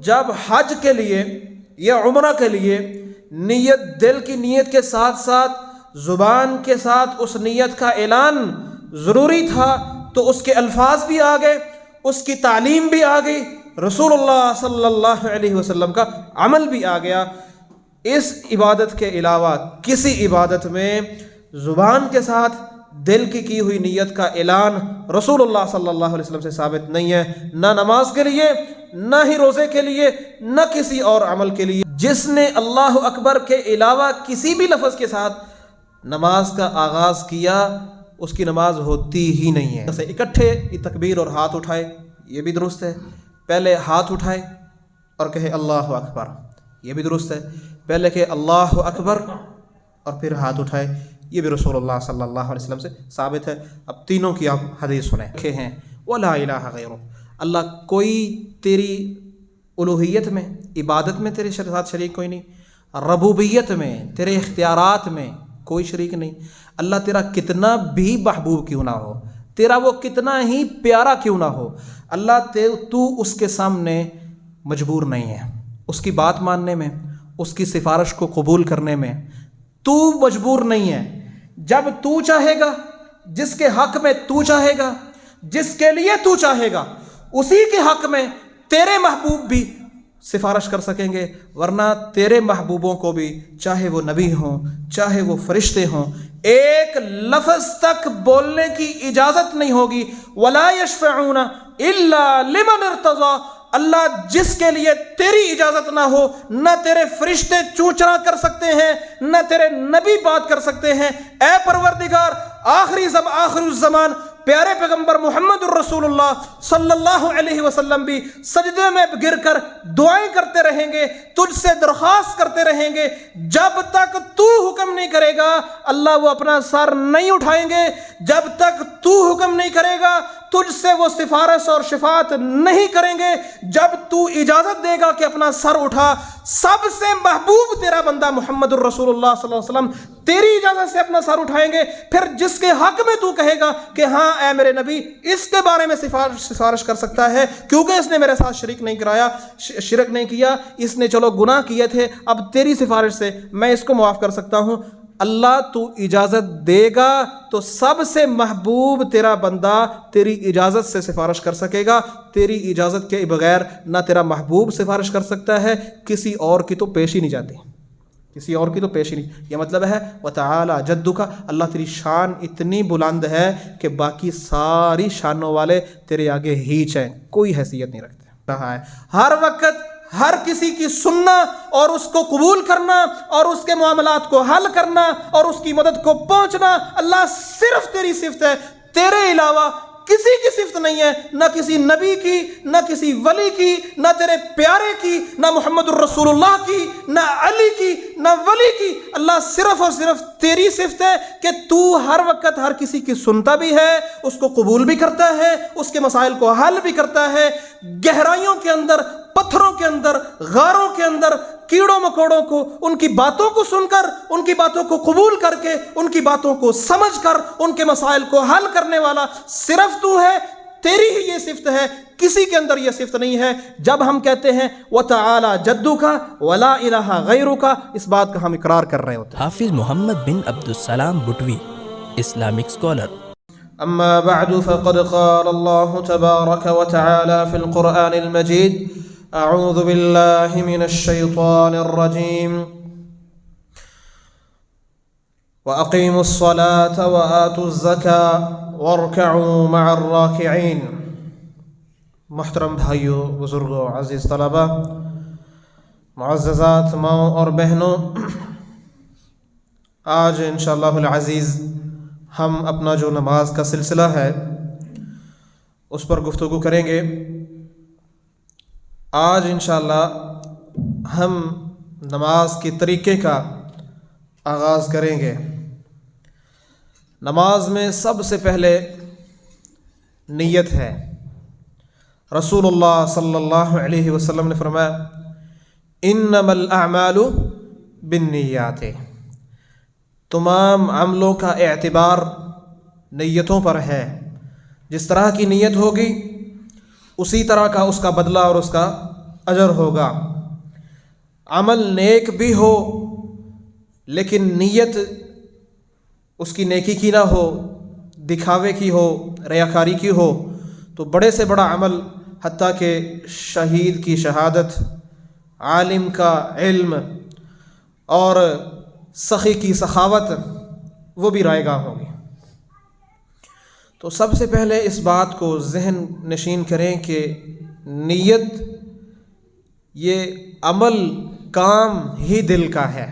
جب حج کے لیے یا عمرہ کے لیے نیت، دل کی نیت کے ساتھ ساتھ زبان کے ساتھ اس نیت کا اعلان ضروری تھا، تو اس کے الفاظ بھی آ گئے، اس کی تعلیم بھی آ گئی، رسول اللہ صلی اللہ علیہ وسلم کا عمل بھی آ گیا۔ اس عبادت کے علاوہ کسی عبادت میں زبان کے ساتھ دل کی ہوئی نیت کا اعلان رسول اللہ صلی اللہ علیہ وسلم سے ثابت نہیں ہے، نہ نماز کے لیے، نہ ہی روزے کے لیے، نہ کسی اور عمل کے لیے۔ جس نے اللہ اکبر کے علاوہ کسی بھی لفظ کے ساتھ نماز کا آغاز کیا، اس کی نماز ہوتی ہی نہیں ہے۔ اکٹھے تکبیر اور ہاتھ اٹھائے، یہ بھی درست ہے۔ پہلے ہاتھ اٹھائے اور کہے اللہ اکبر، یہ بھی درست ہے۔ پہلے کہ اللہ اکبر اور پھر ہاتھ اٹھائے، یہ بھی رسول اللہ صلی اللہ علیہ وسلم سے ثابت ہے۔ اب تینوں کی آپ حدیث سنیں کہ ہیں وَلَا إِلَٰهَ غَيْرُهُ، اللہ کوئی تیری الوہیت میں، عبادت میں تیرے ساتھ شریک کوئی نہیں، ربوبیت میں، تیرے اختیارات میں کوئی شریک نہیں۔ اللہ تیرا کتنا بھی محبوب کیوں نہ ہو، تیرا وہ کتنا ہی پیارا کیوں نہ ہو، اللہ تو اس کے سامنے مجبور نہیں ہے، اس کی بات ماننے میں، اس کی سفارش کو قبول کرنے میں تو مجبور نہیں ہے۔ جب تو چاہے گا، جس کے حق میں تو چاہے گا، جس کے لیے تو چاہے گا، اسی کے حق میں تیرے محبوب بھی سفارش کر سکیں گے، ورنہ تیرے محبوبوں کو بھی، چاہے وہ نبی ہوں، چاہے وہ فرشتے ہوں، ایک لفظ تک بولنے کی اجازت نہیں ہوگی۔ وَلَا يَشْفَعُونَ إِلَّا لِمَنِ ارْتَضَىٰ، اللہ جس کے لیے تیری اجازت نہ ہو، نہ تیرے فرشتے چونچرا کر سکتے ہیں، نہ تیرے نبی بات کر سکتے ہیں۔ اے پروردگار، آخری الزمان پیارے پیغمبر محمد الرسول اللہ صلی اللہ علیہ وسلم بھی سجدے میں گر کر دعائیں کرتے رہیں گے، تجھ سے درخواست کرتے رہیں گے، جب تک تو حکم نہیں کرے گا اللہ وہ اپنا سر نہیں اٹھائیں گے، جب تک تو حکم نہیں کرے گا تجھ سے وہ سفارش اور شفاعت نہیں کریں گے، جب تو اجازت دے گا کہ اپنا سر اٹھا۔ سب سے محبوب تیرا بندہ محمد الرسول اللہ صلی اللہ علیہ وسلم تیری اجازت سے اپنا سر اٹھائیں گے، پھر جس کے حق میں تو کہے گا کہ ہاں اے میرے نبی اس کے بارے میں سفارش کر سکتا ہے، کیونکہ اس نے میرے ساتھ شرک نہیں کیا، اس نے چلو گناہ کیے تھے، اب تیری سفارش سے میں اس کو معاف کر سکتا ہوں۔ اللہ تو اجازت دے گا تو سب سے محبوب تیرا بندہ تیری اجازت سے سفارش کر سکے گا، تیری اجازت کے بغیر نہ تیرا محبوب سفارش کر سکتا ہے، کسی اور کی تو پیش ہی نہیں جاتی، کسی اور کی تو پیش ہی نہیں۔ یہ مطلب ہے وَتَعَالَى جَدُّكَ، اللہ تیری شان اتنی بلند ہے کہ باقی ساری شانوں والے تیرے آگے ہیچ ہیں، کوئی حیثیت نہیں رکھتے رہا ہے۔ ہر وقت ہر کسی کی سننا اور اس کو قبول کرنا اور اس کے معاملات کو حل کرنا اور اس کی مدد کو پہنچنا اللہ صرف تیری صفت ہے، تیرے علاوہ کسی کی صفت نہیں ہے، نہ کسی نبی کی، نہ کسی ولی کی، نہ تیرے پیارے کی، نہ محمد الرسول اللہ کی، نہ علی کی، نہ ولی کی۔ اللہ صرف اور صرف تیری صفت ہے کہ تو ہر وقت ہر کسی کی سنتا بھی ہے، اس کو قبول بھی کرتا ہے، اس کے مسائل کو حل بھی کرتا ہے، گہرائیوں کے اندر، پتھروں کے اندر، غاروں کے اندر، کیڑوں مکوڑوں کو ان کی باتوں کو سن کر، ان کی باتوں کو قبول کر کے، ان کی باتوں کو سمجھ کر ان کے مسائل کو حل کرنے والا صرف تو ہے، تیری ہی یہ صفت ہے، کسی کے اندر یہ صفت نہیں ہے۔ جب ہم کہتے ہیں وَتَعَالَى جَدُّكَ وَلَا إِلَٰهَ غَيْرُكَ، اس بات کا ہم اقرار کر رہے ہوتے ہیں۔ حافظ محمد بن عبدالسلام بٹوی، اسلامک اسکالر۔ اما بعد فقد قال الله تبارك وتعالى في القرآن المجيد اعوذ بالله من الشيطان الرجيم وأقيموا الصلاة وآتوا الزكاة واركعوا مع الراكعين۔ محترم بھائیوں، بزرگوں، عزیز طلبہ، معززات ماؤں اور بہنوں، آج انشاءاللہ العزیز ہم اپنا جو نماز کا سلسلہ ہے اس پر گفتگو کریں گے۔ آج انشاءاللہ ہم نماز کے طریقے کا آغاز کریں گے۔ نماز میں سب سے پہلے نیت ہے۔ رسول اللہ صلی اللہ علیہ وسلم نے فرمایا انما الاعمال بالنیات، تمام عملوں کا اعتبار نیتوں پر ہے، جس طرح کی نیت ہوگی اسی طرح کا اس کا بدلہ اور اس کا اجر ہوگا۔ عمل نیک بھی ہو لیکن نیت اس کی نیکی کی نہ ہو، دکھاوے کی ہو، ریاکاری کی ہو، تو بڑے سے بڑا عمل، حتیٰ کہ شہید کی شہادت، عالم کا علم اور سخی کی سخاوت، وہ بھی رائے گاہ ہوگی۔ تو سب سے پہلے اس بات کو ذہن نشین کریں کہ نیت یہ عمل، کام ہی دل کا ہے۔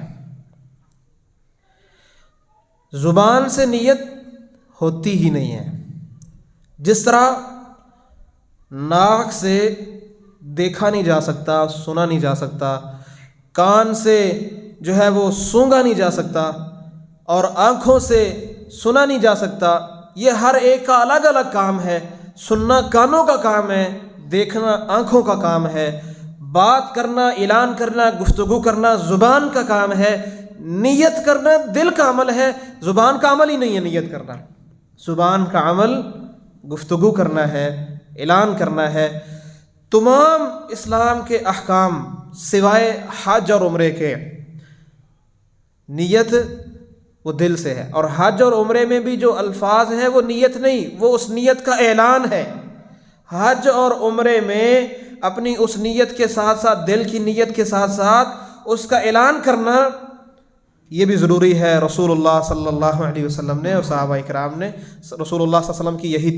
زبان سے نیت ہوتی ہی نہیں ہے۔ جس طرح ناک سے دیکھا نہیں جا سکتا، سنا نہیں جا سکتا، کان سے جو ہے وہ سونگا نہیں جا سکتا، اور آنکھوں سے سنا نہیں جا سکتا، یہ ہر ایک کا الگ الگ کام ہے۔ سننا کانوں کا کام ہے، دیکھنا آنکھوں کا کام ہے، بات کرنا، اعلان کرنا، گفتگو کرنا زبان کا کام ہے، نیت کرنا دل کا عمل ہے۔ زبان کا عمل ہی نہیں ہے نیت کرنا، زبان کا عمل گفتگو کرنا ہے، اعلان کرنا ہے۔ تمام اسلام کے احکام سوائے حج اور عمرے کے، نیت وہ دل سے ہے، اور حج اور عمرے میں بھی جو الفاظ ہیں وہ نیت نہیں، وہ اس نیت کا اعلان ہے۔ حج اور عمرے میں اپنی اس نیت کے ساتھ ساتھ، دل کی نیت کے ساتھ ساتھ اس کا اعلان کرنا یہ بھی ضروری ہے۔ رسول اللہ صلی اللہ علیہ وسلم نے اور صحابہ کرام نے، رسول اللہ صلی اللہ علیہ وسلم کی یہی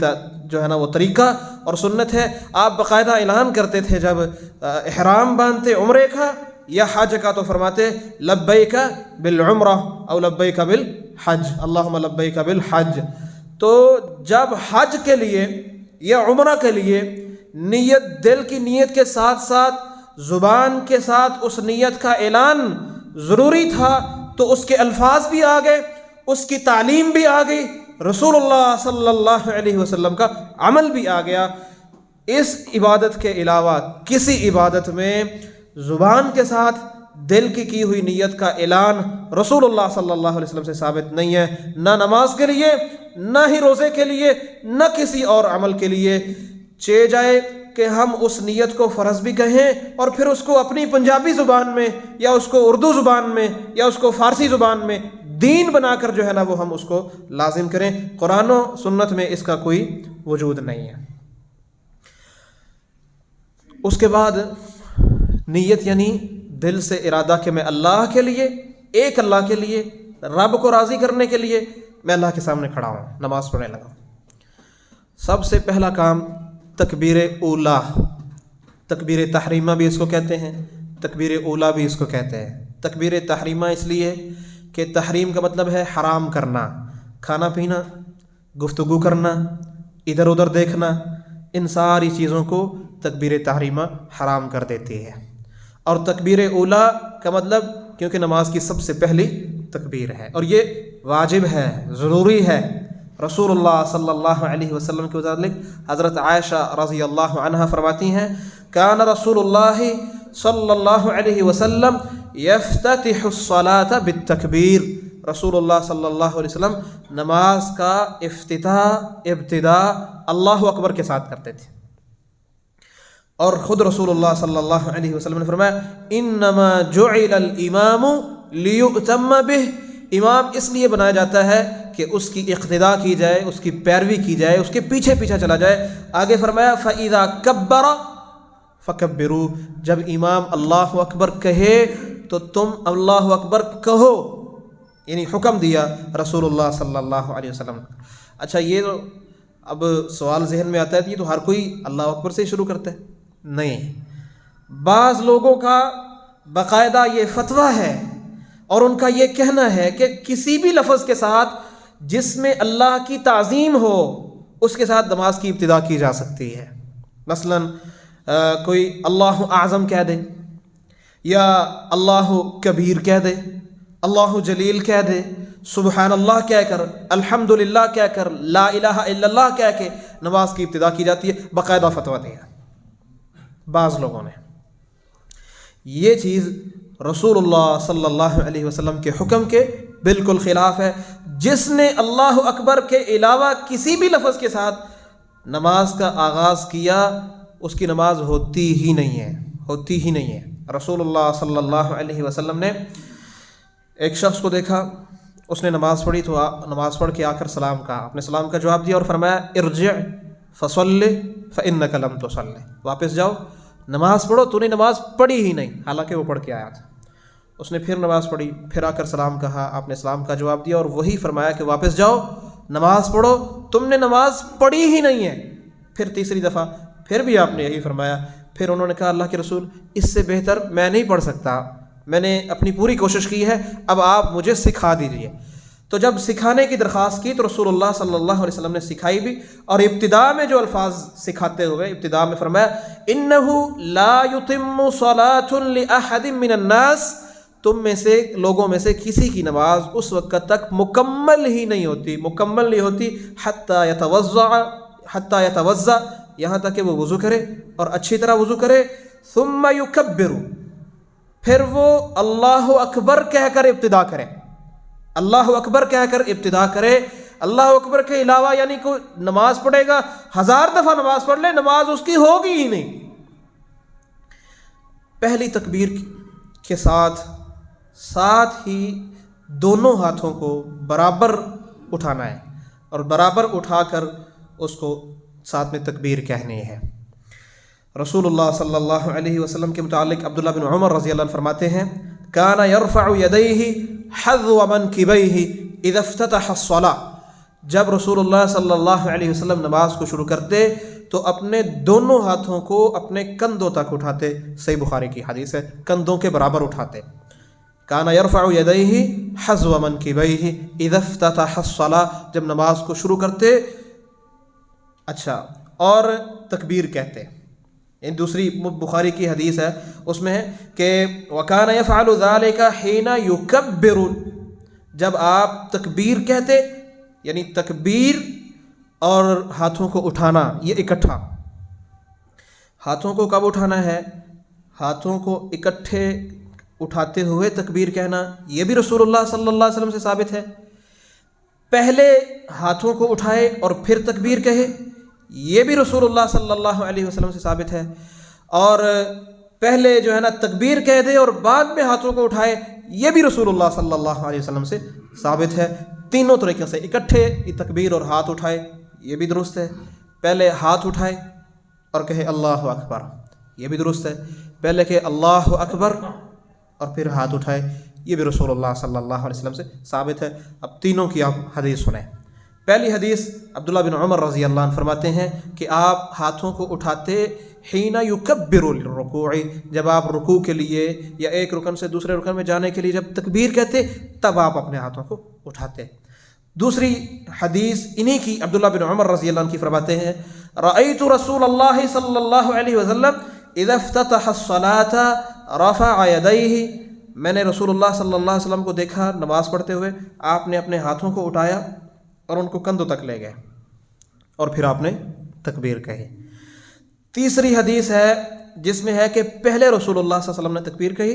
جو ہے نا وہ طریقہ اور سنت ہے۔ آپ باقاعدہ اعلان کرتے تھے جب احرام باندھتے عمرے کا یا حج کا، تو فرماتے لبیک بالعمرہ او لبیک بالحج، اللہم لبیک بالحج۔ تو جب حج کے لیے یا عمرہ کے لیے نیت، دل کی نیت کے ساتھ ساتھ زبان کے ساتھ اس نیت کا اعلان ضروری تھا، تو اس کے الفاظ بھی آ گئے، اس کی تعلیم بھی آ گئی، رسول اللہ صلی اللہ علیہ وسلم کا عمل بھی آ گیا۔ اس عبادت کے علاوہ کسی عبادت میں زبان کے ساتھ دل کی ہوئی نیت کا اعلان رسول اللہ صلی اللہ علیہ وسلم سے ثابت نہیں ہے، نہ نماز کے لیے، نہ ہی روزے کے لیے، نہ کسی اور عمل کے لیے۔ چہ جائے کہ ہم اس نیت کو فرض بھی کہیں اور پھر اس کو اپنی پنجابی زبان میں یا اس کو اردو زبان میں یا اس کو فارسی زبان میں دین بنا کر جو ہے نا وہ ہم اس کو لازم کریں۔ قرآن و سنت میں اس کا کوئی وجود نہیں ہے۔ اس کے بعد نیت یعنی دل سے ارادہ کہ میں اللہ کے لیے، ایک اللہ کے لیے، رب کو راضی کرنے کے لیے میں اللہ کے سامنے کھڑا ہوں، نماز پڑھنے لگا۔ سب سے پہلا کام تکبیر اولا، تکبیر تحریمہ بھی اس کو کہتے ہیں، تکبیر اولا بھی اس کو کہتے ہیں۔ تکبیر تحریمہ اس لیے کہ تحریم کا مطلب ہے حرام کرنا، کھانا پینا، گفتگو کرنا، ادھر ادھر دیکھنا، ان ساری چیزوں کو تکبیر تحریمہ حرام کر دیتی ہے۔ اور تکبیر اولا کا مطلب کیونکہ نماز کی سب سے پہلی تکبیر ہے اور یہ واجب ہے، ضروری ہے۔ رسول اللہ صلی اللہ علیہ وسلم کے متعلق حضرت عائشہ رضی اللہ عنہا فرماتی ہیں، کان رسول اللہ صلی اللہ علیہ وسلم یفتتح الصلاة بالتکبیر، رسول اللہ صلی اللہ علیہ وسلم نماز کا ابتدا اللہ اکبر کے ساتھ کرتے تھے۔ اور خود رسول اللہ صلی اللہ علیہ وسلم نے فرمایا، انما جعل الامام لیؤتم بہ، امام اس لیے بنایا جاتا ہے کہ اس کی اقتداء کی جائے، اس کی پیروی کی جائے، اس کے پیچھے پیچھے چلا جائے۔ آگے فرمایا فَإِذَا كَبَّرَ فَكَبِّرُوا، جب امام اللہ اکبر کہے تو تم اللہ اکبر کہو، یعنی حکم دیا رسول اللہ صلی اللہ علیہ وسلم۔ اچھا، یہ تو اب سوال ذہن میں آتا ہے کہ یہ تو ہر کوئی اللہ اکبر سے شروع کرتا ہے؟ نہیں، بعض لوگوں کا باقاعدہ یہ فتویٰ ہے اور ان کا یہ کہنا ہے کہ کسی بھی لفظ کے ساتھ جس میں اللہ کی تعظیم ہو اس کے ساتھ نماز کی ابتدا کی جا سکتی ہے۔ مثلا کوئی اللہ اعظم کہہ دے، یا اللہ کبیر کہہ دے، اللہ جلیل کہہ دے، سبحان اللہ کہہ کر، الحمدللہ کہہ کر، لا الہ الا اللہ کہہ کے نماز کی ابتدا کی جاتی ہے، باقاعدہ فتویٰ دیا بعض لوگوں نے۔ یہ چیز رسول اللہ صلی اللہ علیہ وسلم کے حکم کے بالکل خلاف ہے۔ جس نے اللہ اکبر کے علاوہ کسی بھی لفظ کے ساتھ نماز کا آغاز کیا اس کی نماز ہوتی ہی نہیں ہے، ہوتی ہی نہیں ہے۔ رسول اللہ صلی اللہ علیہ وسلم نے ایک شخص کو دیکھا، اس نے نماز پڑھی تو نماز پڑھ کے آ کر سلام کہا، آپ نے سلام کا جواب دیا اور فرمایا ارجع فصلی فإنک لم تصلی، واپس جاؤ نماز پڑھو، تو نے نماز پڑھی ہی نہیں، حالانکہ وہ پڑھ کے آیا تھا۔ اس نے پھر نماز پڑھی، پھر آ کر سلام کہا، آپ نے سلام کا جواب دیا اور وہی فرمایا کہ واپس جاؤ نماز پڑھو، تم نے نماز پڑھی ہی نہیں ہے۔ پھر تیسری دفعہ پھر بھی آپ نے یہی فرمایا۔ پھر انہوں نے کہا اللہ کے رسول اس سے بہتر میں نہیں پڑھ سکتا، میں نے اپنی پوری کوشش کی ہے، اب آپ مجھے سکھا دیجئے۔ تو جب سکھانے کی درخواست کی تو رسول اللہ صلی اللہ علیہ وسلم نے سکھائی بھی، اور ابتداء میں جو الفاظ سکھاتے ہوئے ابتداء میں فرمایا انہ لا یتم صلاۃ لأحد من الناس، تم میں سے لوگوں میں سے کسی کی نماز اس وقت تک مکمل ہی نہیں ہوتی حتی یتوضأ، یہاں تک کہ وہ وضو کرے اور اچھی طرح وضو کرے، ثم یکبر، پھر وہ اللہ اکبر کہہ کر ابتدا کرے، اللہ اکبر کہہ کر ابتدا کرے۔ اللہ اکبر کے علاوہ یعنی کوئی نماز پڑھے گا 1000 دفعہ نماز پڑھ لے، نماز اس کی ہوگی ہی نہیں۔ پہلی تکبیر کے ساتھ ہی دونوں ہاتھوں کو برابر اٹھانا ہے اور برابر اٹھا کر اس کو ساتھ میں تکبیر کہنی ہے۔ رسول اللہ صلی اللہ علیہ وسلم کے متعلق عبداللہ بن عمر رضی اللہ عنہ فرماتے ہیں کان یرفع یدیہ حذو منکبیہ اذا افتتح الصلاۃ، جب رسول اللہ صلی اللہ علیہ وسلم نماز کو شروع کرتے تو اپنے دونوں ہاتھوں کو اپنے کندھوں تک اٹھاتے، صحیح بخاری کی حدیث ہے، کندھوں کے برابر اٹھاتے۔ کان یرفع یدیہ حذو منکبیہ اذا افتتح الصلاۃ، جب نماز کو شروع کرتے، اچھا، اور تکبیر کہتے۔ دوسری بخاری کی حدیث ہے، اس میں ہے کہ وَكَانَ يَفْعَلُ ذَلِكَ حِينَ يُكَبِّرُ، جب آپ تکبیر کہتے، یعنی تکبیر اور ہاتھوں کو اٹھانا یہ اکٹھا۔ ہاتھوں کو کب اٹھانا ہے؟ ہاتھوں کو اکٹھے اٹھاتے ہوئے تکبیر کہنا، یہ بھی رسول اللہ صلی اللہ علیہ وسلم سے ثابت ہے۔ پہلے ہاتھوں کو اٹھائے اور پھر تکبیر کہے، یہ بھی رسول اللہ صلی اللہ علیہ وسلم سے ثابت ہے۔ اور پہلے جو ہے نا تکبیر کہہ دے اور بعد میں ہاتھوں کو اٹھائے، یہ بھی رسول اللہ صلی اللہ علیہ وسلم سے ثابت ہے۔ تینوں طریقے سے اکٹھے تکبیر اور ہاتھ اٹھائے، یہ بھی درست ہے۔ پہلے ہاتھ اٹھائے اور کہے اللہ اکبر، یہ بھی درست ہے۔ پہلے کہ اللہ اکبر اور پھر ہاتھ اٹھائے، یہ بھی رسول اللہ صلی اللہ علیہ وسلم سے ثابت ہے۔ اب تینوں کی آپ حدیث سنیں۔ پہلی حدیث عبداللہ بن عمر رضی اللہ عنہ فرماتے ہیں کہ آپ ہاتھوں کو اٹھاتے حین یکبر للرکوع، جب آپ رکوع کے لیے یا ایک رکن سے دوسرے رکن میں جانے کے لیے جب تکبیر کہتے تب آپ اپنے ہاتھوں کو اٹھاتے۔ دوسری حدیث انہی کی عبداللہ بن عمر رضی اللہ عنہ کی فرماتے ہیں رأیت رسول اللہ صلی اللہ علیہ وسلم اذا افتتح الصلاة رفع یدیہ، میں نے رسول اللہ صلی اللہ علیہ وسلم کو دیکھا نماز پڑھتے ہوئے آپ نے اپنے ہاتھوں کو اٹھایا اور ان کو کندھوں تک لے گئے اور پھر آپ نے تکبیر کہی۔ تیسری حدیث ہے جس میں ہے کہ پہلے رسول اللہ صلی اللہ علیہ وسلم نے تکبیر کہی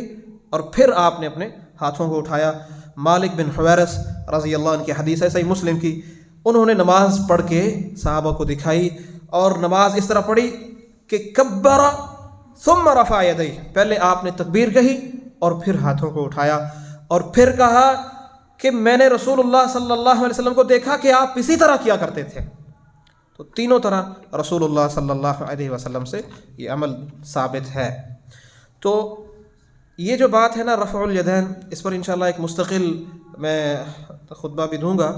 اور پھر آپ نے اپنے ہاتھوں کو اٹھایا۔ مالک بن حویرث رضی اللہ عنہ کی حدیث ہے، صحیح مسلم کی، انہوں نے نماز پڑھ کے صحابہ کو دکھائی اور نماز اس طرح پڑھی کہ کبر ثم رفع یدیہ، پہلے آپ نے تکبیر کہی اور پھر ہاتھوں کو اٹھایا اور پھر کہا کہ میں نے رسول اللہ صلی اللہ علیہ وسلم کو دیکھا کہ آپ اسی طرح کیا کرتے تھے۔ تو تینوں طرح رسول اللہ صلی اللہ علیہ وسلم سے یہ عمل ثابت ہے۔ تو یہ جو بات ہے نا رفع الیدین، اس پر انشاءاللہ ایک مستقل میں خطبہ بھی دوں گا،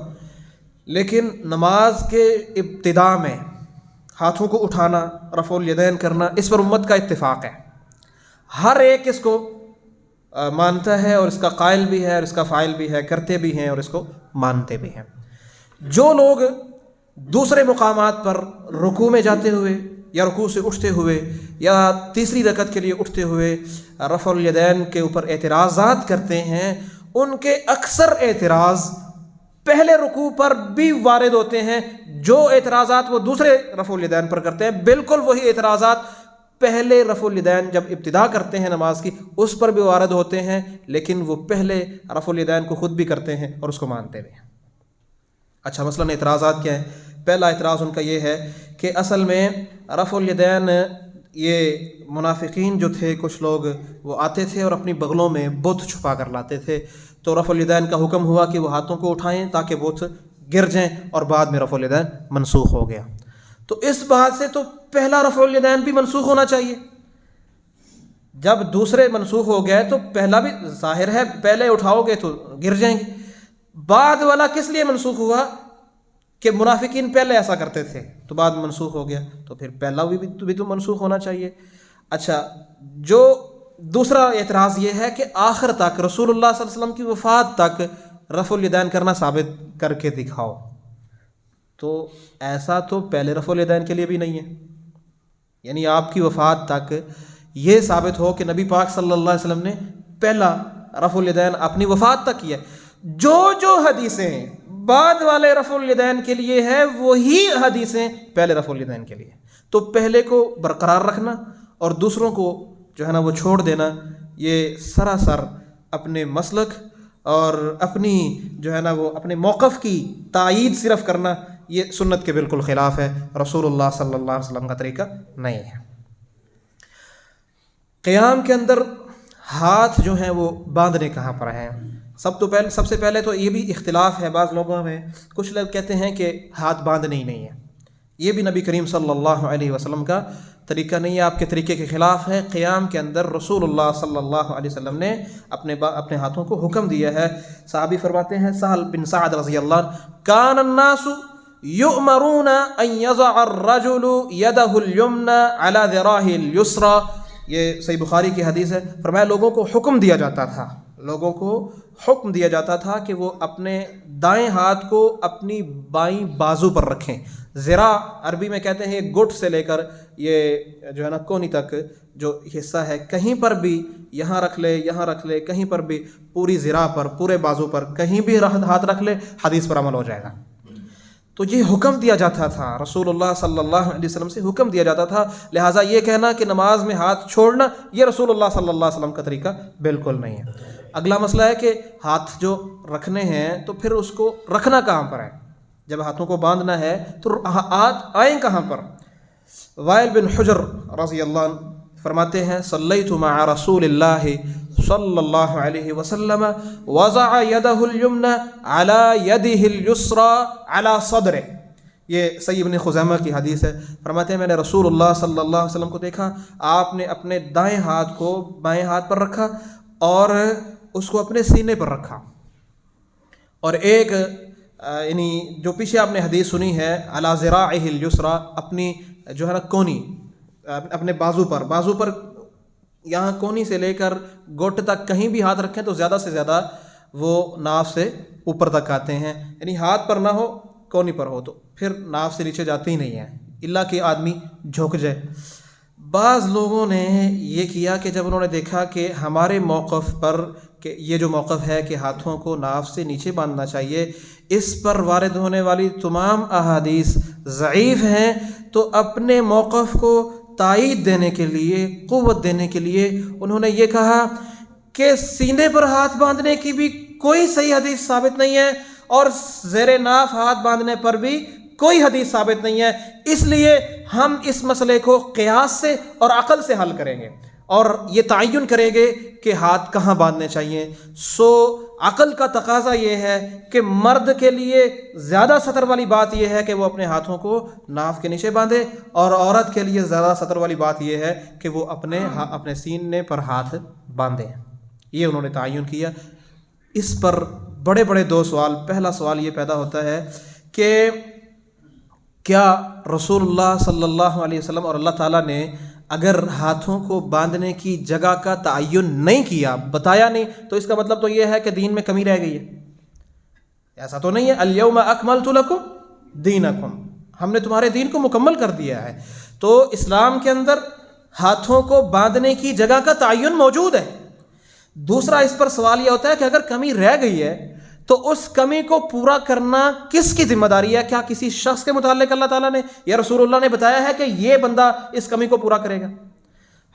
لیکن نماز کے ابتداء میں ہاتھوں کو اٹھانا، رفع الیدین کرنا، اس پر امت کا اتفاق ہے، ہر ایک اس کو مانتا ہے اور اس کا قائل بھی ہے اور اس کا فاعل بھی ہے، کرتے بھی ہیں اور اس کو مانتے بھی ہیں۔ جو لوگ دوسرے مقامات پر رکوع میں جاتے ہوئے یا رکوع سے اٹھتے ہوئے یا تیسری رکعت کے لیے اٹھتے ہوئے رفع الیدین کے اوپر اعتراضات کرتے ہیں، ان کے اکثر اعتراض پہلے رکوع پر بھی وارد ہوتے ہیں۔ جو اعتراضات وہ دوسرے رفع الیدین پر کرتے ہیں، بالکل وہی اعتراضات پہلے رفع الیدین جب ابتدا کرتے ہیں نماز کی اس پر بھی وارد ہوتے ہیں، لیکن وہ پہلے رفع الیدین کو خود بھی کرتے ہیں اور اس کو مانتے بھی ہیں۔ اچھا، مثلاً اعتراضات کیا ہیں؟ پہلا اعتراض ان کا یہ ہے کہ اصل میں رفع الیدین یہ منافقین جو تھے کچھ لوگ وہ آتے تھے اور اپنی بغلوں میں بت چھپا کر لاتے تھے، تو رفع الیدین کا حکم ہوا کہ وہ ہاتھوں کو اٹھائیں تاکہ بت گر جائیں، اور بعد میں رفع الیدین منسوخ ہو گیا۔ تو اس بات سے تو پہلا رفع الیدین بھی منسوخ ہونا چاہیے، جب دوسرے منسوخ ہو گئے تو پہلا بھی ظاہر ہے پہلے اٹھاؤ گے تو گر جائیں گے۔ بعد والا کس لیے منسوخ ہوا کہ منافقین پہلے ایسا کرتے تھے تو بعد منسوخ ہو گیا، تو پھر پہلا بھی تو منسوخ ہونا چاہیے۔ اچھا، جو دوسرا اعتراض یہ ہے کہ آخر تک رسول اللہ صلی اللہ علیہ وسلم کی وفات تک رفع الیدین کرنا ثابت کر کے دکھاؤ، تو ایسا تو پہلے رفع الیدین کے لیے بھی نہیں ہے، یعنی آپ کی وفات تک یہ ثابت ہو کہ نبی پاک صلی اللہ علیہ وسلم نے پہلا رفع الیدین اپنی وفات تک کیا۔ جو حدیثیں بعد والے رفع الیدین کے لیے ہے وہی حدیثیں پہلے رفع الیدین کے لیے، تو پہلے کو برقرار رکھنا اور دوسروں کو جو ہے نا وہ چھوڑ دینا، یہ سراسر اپنے مسلک اور اپنی جو ہے نا وہ اپنے موقف کی تائید صرف کرنا، یہ سنت کے بالکل خلاف ہے، رسول اللہ صلی اللہ علیہ وسلم کا طریقہ نہیں ہے۔ قیام کے اندر ہاتھ جو ہیں وہ باندھنے کہاں پر ہیں؟ سب سے پہلے تو یہ بھی اختلاف ہے بعض لوگوں میں، کچھ لوگ کہتے ہیں کہ ہاتھ باندھنے ہی نہیں ہے، یہ بھی نبی کریم صلی اللہ علیہ وسلم کا طریقہ نہیں ہے، آپ کے طریقے کے خلاف ہے۔ قیام کے اندر رسول اللہ صلی اللہ علیہ وسلم نے اپنے ہاتھوں کو حکم دیا ہے۔ صحابی فرماتے ہیں سہل بن سعد رضی اللہ عنہ، کان الناس یؤمرون ان یضع الرجل یدہ الیمنی علی ذراعہ الیسری، یہ صحیح بخاری کی حدیث ہے۔ فرمایا لوگوں کو حکم دیا جاتا تھا کہ وہ اپنے دائیں ہاتھ کو اپنی بائیں بازو پر رکھیں۔ ذراع عربی میں کہتے ہیں گٹ سے لے کر یہ جو ہے نا کونی تک جو حصہ ہے، کہیں پر بھی یہاں رکھ لے کہیں پر بھی، پوری ذراع پر، پورے بازو پر کہیں بھی ہاتھ رکھ لے، حدیث پر عمل ہو جائے گا۔ تو یہ حکم دیا جاتا تھا، رسول اللہ صلی اللہ علیہ وسلم سے حکم دیا جاتا تھا، لہٰذا یہ کہنا کہ نماز میں ہاتھ چھوڑنا یہ رسول اللہ صلی اللہ علیہ وسلم کا طریقہ بالکل نہیں ہے۔ اگلا مسئلہ ہے کہ ہاتھ جو رکھنے ہیں تو پھر اس کو رکھنا کہاں پر ہے؟ جب ہاتھوں کو باندھنا ہے تو ہاتھ آئیں کہاں پر؟ وائل بن حجر رضی اللہ عنہ فرماتے ہیں صلیت مع رسول اللہ صلی اللہ علیہ وسلم وضع یدہ الیمنی علی یدہ الیسری علی صدرہ، یہ صحیح ابن خزیمہ کی حدیث ہے۔ فرماتے ہیں میں نے رسول اللہ صلی اللہ علیہ وسلم کو دیکھا، آپ نے اپنے دائیں ہاتھ کو بائیں ہاتھ پر رکھا اور اس کو اپنے سینے پر رکھا، اور ایک یعنی جو پیچھے آپ نے حدیث سنی ہے علی ذراعہ الیسری، اپنی جو ہے نا کونی، اپنے بازو پر یہاں کونی سے لے کر گوٹ تک کہیں بھی ہاتھ رکھیں تو زیادہ سے زیادہ وہ ناف سے اوپر تک آتے ہیں، یعنی ہاتھ پر نہ ہو کونی پر ہو تو پھر ناف سے نیچے جاتے ہی نہیں ہیں، الا کہ آدمی جھک جائے۔ بعض لوگوں نے یہ کیا کہ جب انہوں نے دیکھا کہ ہمارے موقف پر کہ یہ جو موقف ہے کہ ہاتھوں کو ناف سے نیچے باندھنا چاہیے، اس پر وارد ہونے والی تمام احادیث ضعیف ہیں، تو اپنے موقف کو تائید دینے کے لیے، قوت دینے کے لیے انہوں نے یہ کہا کہ سینے پر ہاتھ باندھنے کی بھی کوئی صحیح حدیث ثابت نہیں ہے اور زیر ناف ہاتھ باندھنے پر بھی کوئی حدیث ثابت نہیں ہے، اس لیے ہم اس مسئلے کو قیاس سے اور عقل سے حل کریں گے اور یہ تعین کریں گے کہ ہاتھ کہاں باندھنے چاہیے۔ سو عقل کا تقاضا یہ ہے کہ مرد کے لیے زیادہ سطر والی بات یہ ہے کہ وہ اپنے ہاتھوں کو ناف کے نیچے باندھے، اور عورت کے لیے زیادہ سطر والی بات یہ ہے کہ وہ اپنے سینے پر ہاتھ باندھے، یہ انہوں نے تعین کیا۔ اس پر بڑے بڑے دو سوال۔ پہلا سوال یہ پیدا ہوتا ہے کہ کیا رسول اللہ صلی اللہ علیہ وسلم اور اللہ تعالیٰ نے اگر ہاتھوں کو باندھنے کی جگہ کا تعین نہیں کیا، بتایا نہیں، تو اس کا مطلب تو یہ ہے کہ دین میں کمی رہ گئی ہے؟ ایسا تو نہیں ہے، الیوم اکملت لکم دینکم، ہم نے تمہارے دین کو مکمل کر دیا ہے۔ تو اسلام کے اندر ہاتھوں کو باندھنے کی جگہ کا تعین موجود ہے۔ دوسرا اس پر سوال یہ ہوتا ہے کہ اگر کمی رہ گئی ہے تو اس کمی کو پورا کرنا کس کی ذمہ داری ہے؟ کیا کسی شخص کے متعلق اللہ تعالیٰ نے یا رسول اللہ نے بتایا ہے کہ یہ بندہ اس کمی کو پورا کرے گا؟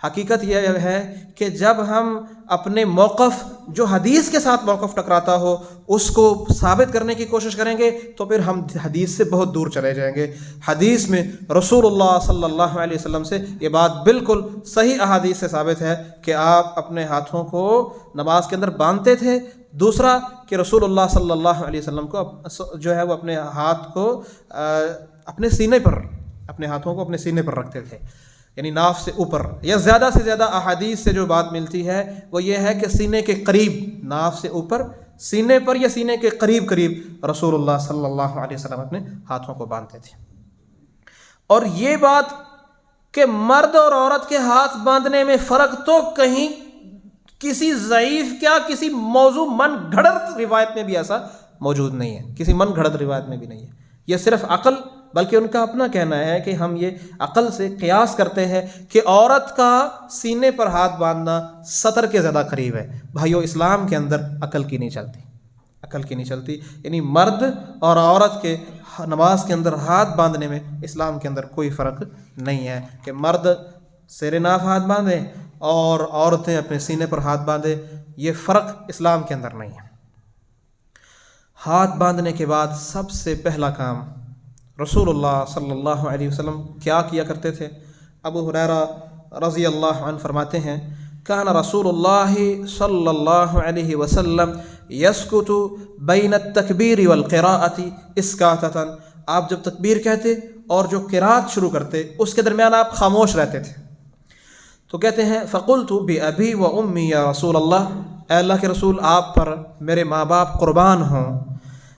حقیقت یہ ہے کہ جب ہم اپنے موقف جو حدیث کے ساتھ موقف ٹکراتا ہو اس کو ثابت کرنے کی کوشش کریں گے تو پھر ہم حدیث سے بہت دور چلے جائیں گے۔ حدیث میں رسول اللہ صلی اللہ علیہ وسلم سے یہ بات بالکل صحیح احادیث سے ثابت ہے کہ آپ اپنے ہاتھوں کو نماز کے اندر باندھتے تھے۔ دوسرا کہ رسول اللہ صلی اللہ علیہ وسلم کو جو ہے وہ اپنے ہاتھ کو اپنے سینے پر، اپنے ہاتھوں کو اپنے سینے پر رکھتے تھے، یعنی ناف سے اوپر۔ یا زیادہ سے زیادہ احادیث سے جو بات ملتی ہے وہ یہ ہے کہ سینے کے قریب، ناف سے اوپر سینے پر یا سینے کے قریب قریب رسول اللہ صلی اللہ علیہ وسلم اپنے ہاتھوں کو باندھتے تھے۔ اور یہ بات کہ مرد اور عورت کے ہاتھ باندھنے میں فرق تو کہیں کسی ضعیف کیا کسی موضوع من گھڑت روایت میں بھی ایسا موجود نہیں ہے، کسی من گھڑت روایت میں بھی نہیں ہے۔ یہ صرف عقل، بلکہ ان کا اپنا کہنا ہے کہ ہم یہ عقل سے قیاس کرتے ہیں کہ عورت کا سینے پر ہاتھ باندھنا سطر کے زیادہ قریب ہے۔ بھائیو، اسلام کے اندر عقل کی نہیں چلتی، عقل کی نہیں چلتی، یعنی مرد اور عورت کے نماز کے اندر ہاتھ باندھنے میں اسلام کے اندر کوئی فرق نہیں ہے کہ مرد زیر ناف ہاتھ باندھیں اور عورتیں اپنے سینے پر ہاتھ باندھیں، یہ فرق اسلام کے اندر نہیں ہے۔ ہاتھ باندھنے کے بعد سب سے پہلا کام رسول اللہ صلی اللہ علیہ وسلم کیا کیا کرتے تھے؟ ابو ہریرہ رضی اللہ عنہ فرماتے ہیں کان رسول اللہ صلی اللہ علیہ وسلم یسکت بین التکبیر والقراءۃ اسکاتۃ، آپ جب تکبیر کہتے اور جو قراءت شروع کرتے اس کے درمیان آپ خاموش رہتے تھے۔ تو کہتے ہیں فقلت بأبی و امی یا رسول اللہ، اے اللہ کے رسول آپ پر میرے ماں باپ قربان ہوں،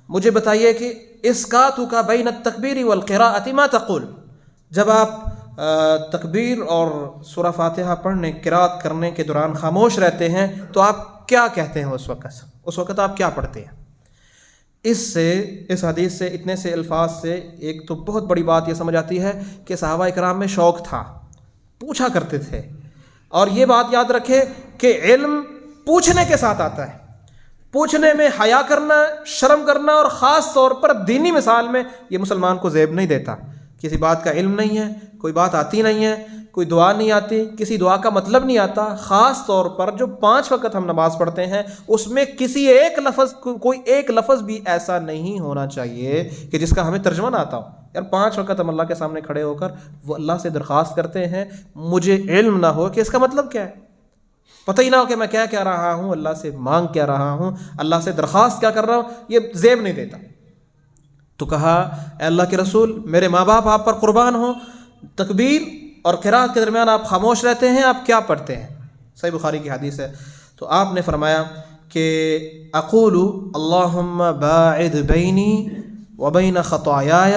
مجھے بتائیے کہ اسکاتک بین التکبیر والقراءۃ ما تقول، جب آپ تکبیر اور سورہ فاتحہ پڑھنے قراءت کرنے کے دوران خاموش رہتے ہیں تو آپ کیا کہتے ہیں؟ اس وقت آپ کیا پڑھتے ہیں؟ اس حدیث سے اتنے سے الفاظ سے ایک تو بہت بڑی بات یہ سمجھ آتی ہے کہ صحابہ کرام میں شوق تھا، پوچھا کرتے تھے۔ اور یہ بات یاد رکھے کہ علم پوچھنے کے ساتھ آتا ہے، پوچھنے میں حیا کرنا، شرم کرنا، اور خاص طور پر دینی مثال میں یہ مسلمان کو زیب نہیں دیتا۔ کسی بات کا علم نہیں ہے، کوئی بات آتی نہیں ہے، کوئی دعا نہیں آتی، کسی دعا کا مطلب نہیں آتا، خاص طور پر جو 5 وقت ہم نماز پڑھتے ہیں اس میں کسی کوئی ایک لفظ بھی ایسا نہیں ہونا چاہیے کہ جس کا ہمیں ترجمہ نہ آتا ہو۔ یار 5 وقت ہم اللہ کے سامنے کھڑے ہو کر وہ اللہ سے درخواست کرتے ہیں، مجھے علم نہ ہو کہ اس کا مطلب کیا ہے، پتہ ہی نہ ہو کہ میں کیا کہہ رہا ہوں، اللہ سے مانگ کیا رہا ہوں، اللہ سے درخواست کیا کر رہا ہوں، یہ زیب نہیں دیتا۔ تو کہا اے اللہ کے رسول میرے ماں باپ آپ پر قربان ہوں، تکبیر اور قراءت کے درمیان آپ خاموش رہتے ہیں، آپ کیا پڑھتے ہیں؟ صحیح بخاری کی حدیث ہے۔ تو آپ نے فرمایا کہ اقول اللہم باعد بینی وبین خطایای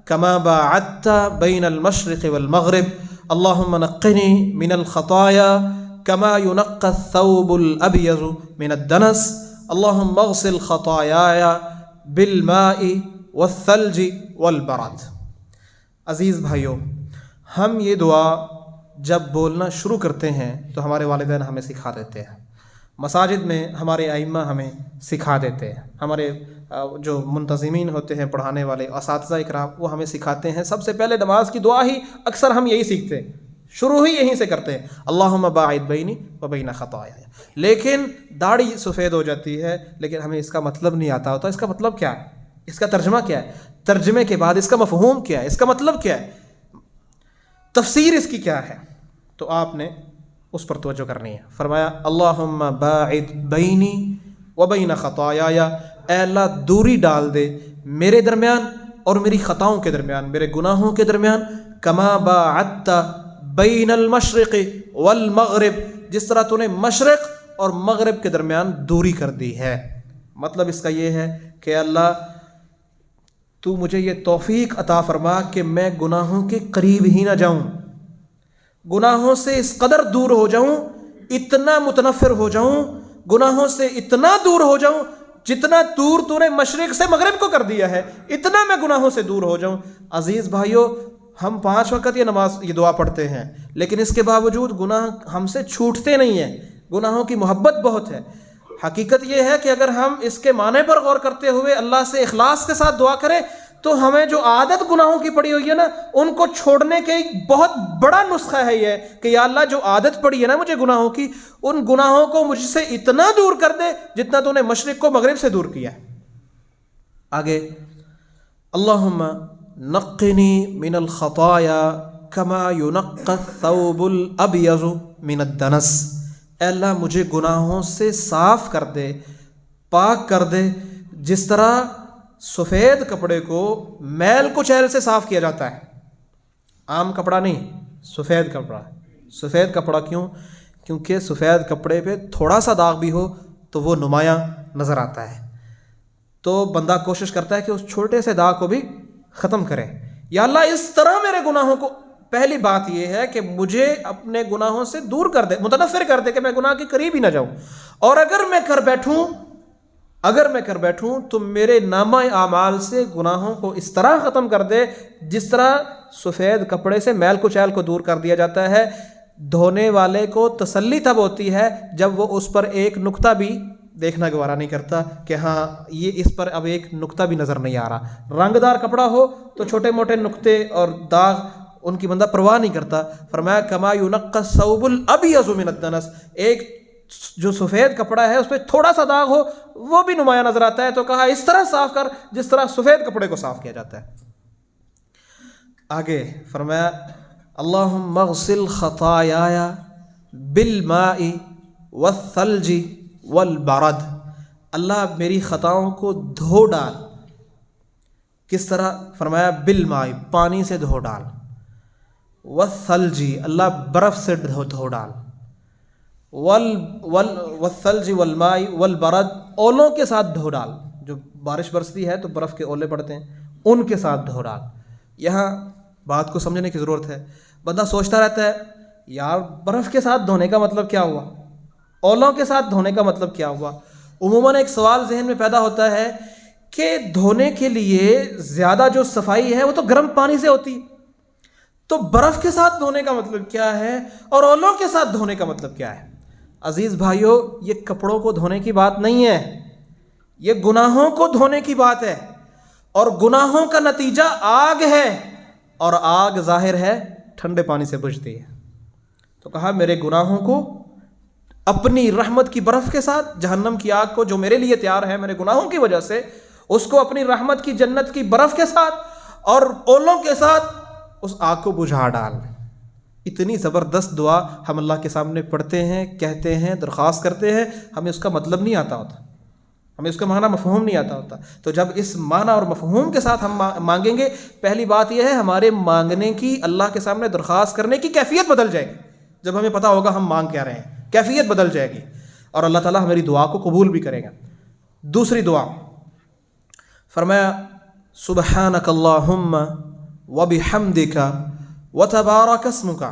کما باعدت بین المشرق والمغرب اللہم نقنی من الخطایا کما ينقى الثوب الابیض من الدنس اللہم اغسل خطایای بالماء والثلج والبرد۔ عزیز بھائیوں، ہم یہ دعا جب بولنا شروع کرتے ہیں تو ہمارے والدین ہمیں سکھا دیتے ہیں، مساجد میں ہمارے ائمہ ہمیں سکھا دیتے ہیں، ہمارے جو منتظمین ہوتے ہیں پڑھانے والے اساتذہ اکرام وہ ہمیں سکھاتے ہیں۔ سب سے پہلے نماز کی دعا ہی اکثر ہم یہی سیکھتے ہیں، شروع ہی یہیں سے کرتے ہیں، اللہم باعد بینی وبین خطایای۔ لیکن داڑھی سفید ہو جاتی ہے لیکن ہمیں اس کا مطلب نہیں آتا ہوتا، اس کا مطلب کیا ہے، اس کا ترجمہ کیا ہے، ترجمے کے بعد اس کا مفہوم کیا ہے، اس کا مطلب کیا ہے، تفسیر اس کی کیا ہے، تو آپ نے اس پر توجہ کرنی ہے۔ فرمایا اللہم باعد بینی وبین خطایای، اے اللہ دوری ڈال دے میرے درمیان اور میری خطاؤں کے درمیان، میرے گناہوں کے درمیان، کما باعدت بین المشرق والمغرب، جس طرح تو نے مشرق اور مغرب کے درمیان دوری کر دی ہے۔ مطلب اس کا یہ ہے کہ اللہ تو مجھے یہ توفیق عطا فرما کہ میں گناہوں کے قریب ہی نہ جاؤں، گناہوں سے اس قدر دور ہو جاؤں، اتنا متنفر ہو جاؤں، گناہوں سے اتنا دور ہو جاؤں جتنا دور تو نے مشرق سے مغرب کو کر دیا ہے، اتنا میں گناہوں سے دور ہو جاؤں۔ عزیز بھائیو، ہم 5 وقت یہ دعا پڑھتے ہیں لیکن اس کے باوجود گناہ ہم سے چھوٹتے نہیں ہیں، گناہوں کی محبت بہت ہے۔ حقیقت یہ ہے کہ اگر ہم اس کے معنی پر غور کرتے ہوئے اللہ سے اخلاص کے ساتھ دعا کریں تو ہمیں جو عادت گناہوں کی پڑی ہوئی ہے نا، ان کو چھوڑنے کے ایک بہت بڑا نسخہ ہے یہ کہ یا اللہ جو عادت پڑی ہے نا مجھے گناہوں کی، ان گناہوں کو مجھ سے اتنا دور کر دے جتنا تو نے مشرق کو مغرب سے دور کیا ہے۔ آگے اللہم نقنی من الخطایا کما ینقی الثوب الابیض من الدنس، اے اللہ مجھے گناہوں سے صاف کر دے، پاک کر دے، جس طرح سفید کپڑے کو میل کچیل سے صاف کیا جاتا ہے۔ عام کپڑا نہیں، سفید کپڑا۔ سفید کپڑا کیوں؟ کیونکہ سفید کپڑے پہ تھوڑا سا داغ بھی ہو تو وہ نمایاں نظر آتا ہے، تو بندہ کوشش کرتا ہے کہ اس چھوٹے سے داغ کو بھی ختم کرے۔ یا اللہ اس طرح میرے گناہوں کو، پہلی بات یہ ہے کہ مجھے اپنے گناہوں سے دور کر دے، متنفر کر دے کہ میں گناہ کے قریب ہی نہ جاؤں، اور اگر میں کر بیٹھوں تو میرے نامہ اعمال سے گناہوں کو اس طرح ختم کر دے جس طرح سفید کپڑے سے میل کچیل کو دور کر دیا جاتا ہے۔ دھونے والے کو تسلی تب ہوتی ہے جب وہ اس پر ایک نقطہ بھی دیکھنا گوارا نہیں کرتا کہ ہاں یہ اس پر اب ایک نقطہ بھی نظر نہیں آ رہا۔ رنگ دار کپڑا ہو تو چھوٹے موٹے نقطے اور داغ ان کی بندہ پرواہ نہیں کرتا۔ فرمایا کما ینقی الثوب الابیض من الدنس، ایک جو سفید کپڑا ہے اس پہ تھوڑا سا داغ ہو وہ بھی نمایاں نظر آتا ہے، تو کہا اس طرح صاف کر جس طرح سفید کپڑے کو صاف کیا جاتا ہے۔ آگے فرمایا اللہم اغسل خطایایا بالماء والثلج والبرد، اللہ میری خطاؤں کو دھو ڈال۔ کس طرح؟ فرمایا بالماء، پانی سے دھو ڈال، والثلج، اللہ برف سے دھو ڈال، والثلج والماء والبرد، اولوں کے ساتھ دھو ڈال، جو بارش برستی ہے تو برف کے اولے پڑتے ہیں ان کے ساتھ دھو ڈال۔ یہاں بات کو سمجھنے کی ضرورت ہے، بندہ سوچتا رہتا ہے یار برف کے ساتھ دھونے کا مطلب کیا ہوا، اولوں کے ساتھ دھونے کا مطلب کیا ہوا۔ عموماً ایک سوال ذہن میں پیدا ہوتا ہے کہ دھونے کے لیے زیادہ جو صفائی ہے وہ تو گرم پانی سے ہوتی، تو برف کے ساتھ دھونے کا مطلب کیا ہے اور اولوں کے ساتھ دھونے کا مطلب کیا ہے؟ عزیز بھائیو، یہ کپڑوں کو دھونے کی بات نہیں ہے، یہ گناہوں کو دھونے کی بات ہے، اور گناہوں کا نتیجہ آگ ہے، اور آگ ظاہر ہے ٹھنڈے پانی سے بجھتی ہے۔ تو کہا میرے گناہوں کو اپنی رحمت کی برف کے ساتھ، جہنم کی آگ کو جو میرے لیے تیار ہے میرے گناہوں کی وجہ سے، اس کو اپنی رحمت کی جنت کی برف کے ساتھ اور اولوں کے ساتھ اس آگ کو بجھا ڈال۔ اتنی زبردست دعا ہم اللہ کے سامنے پڑھتے ہیں، کہتے ہیں، درخواست کرتے ہیں، ہمیں اس کا مطلب نہیں آتا ہوتا، ہمیں اس کا معنی مفہوم نہیں آتا ہوتا۔ تو جب اس معنی اور مفہوم کے ساتھ ہم مانگیں گے، پہلی بات یہ ہے ہمارے مانگنے کی، اللہ کے سامنے درخواست کرنے کی کیفیت بدل جائے گی۔ جب ہمیں پتہ ہوگا ہم مانگ کیا رہے ہیں، کیفیت بدل جائے گی، اور اللہ تعالیٰ ہماری دعا کو قبول بھی کرے گا۔ دوسری دعا فرمایا سبحانک اللہم وبحمدک وتبارک اسمک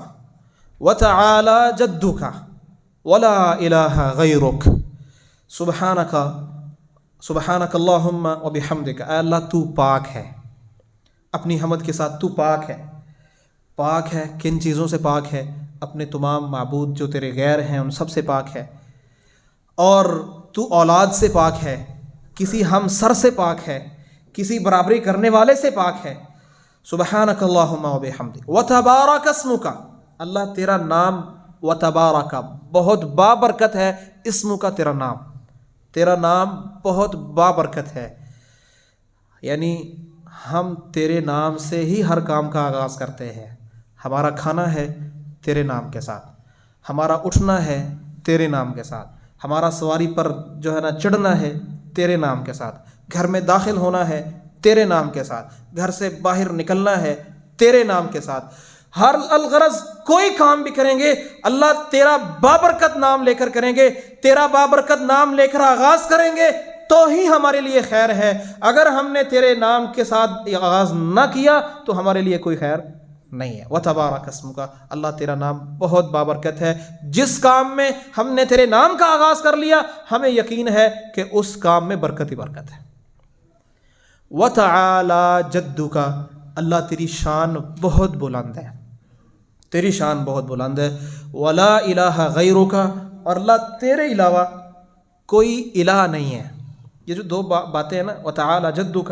وتعالی جدک ولا الہ غیرک۔ سبحانک اللہم وبحمدک، اے اللہ تو پاک ہے، اپنی حمد کے ساتھ تو پاک ہے۔ پاک ہے کن چیزوں سے پاک ہے؟ اپنے تمام معبود جو تیرے غیر ہیں ان سب سے پاک ہے، اور تو اولاد سے پاک ہے، کسی ہم سر سے پاک ہے، کسی برابری کرنے والے سے پاک ہے۔ سبحانک اللہم وبحمدک وتبارک اسمک، اللہ تیرا نام، وتبارک بہت بابرکت ہے، اسمک تیرا نام، تیرا نام بہت بابرکت ہے، یعنی ہم تیرے نام سے ہی ہر کام کا آغاز کرتے ہیں۔ ہمارا کھانا ہے تیرے نام کے ساتھ، ہمارا اٹھنا ہے تیرے نام کے ساتھ، ہمارا سواری پر جو ہے نا چڑھنا ہے تیرے نام کے ساتھ، گھر میں داخل ہونا ہے تیرے نام کے ساتھ، گھر سے باہر نکلنا ہے تیرے نام کے ساتھ، ہر الغرض کوئی کام بھی کریں گے اللہ تیرا بابرکت نام لے کر کریں گے، تیرا بابرکت نام لے کر آغاز کریں گے تو ہی ہمارے لیے خیر ہے۔ اگر ہم نے تیرے نام کے ساتھ آغاز نہ کیا تو ہمارے لیے کوئی خیر نہیں ہے۔ وتبارک اسمک، اللہ تیرا نام بہت بابرکت ہے، جس کام میں ہم نے تیرے نام کا آغاز کر لیا ہمیں یقین ہے کہ اس کام میں برکت ہی برکت ہے۔ وتعالی جدک، اللہ تیری شان بہت بلند ہے، تیری شان بہت بلند ہے۔ ولا الہ غیرک، اور اللہ تیرے علاوہ کوئی الہ نہیں ہے۔ یہ جو دو باتیں ہیں نا، وتعالی جدک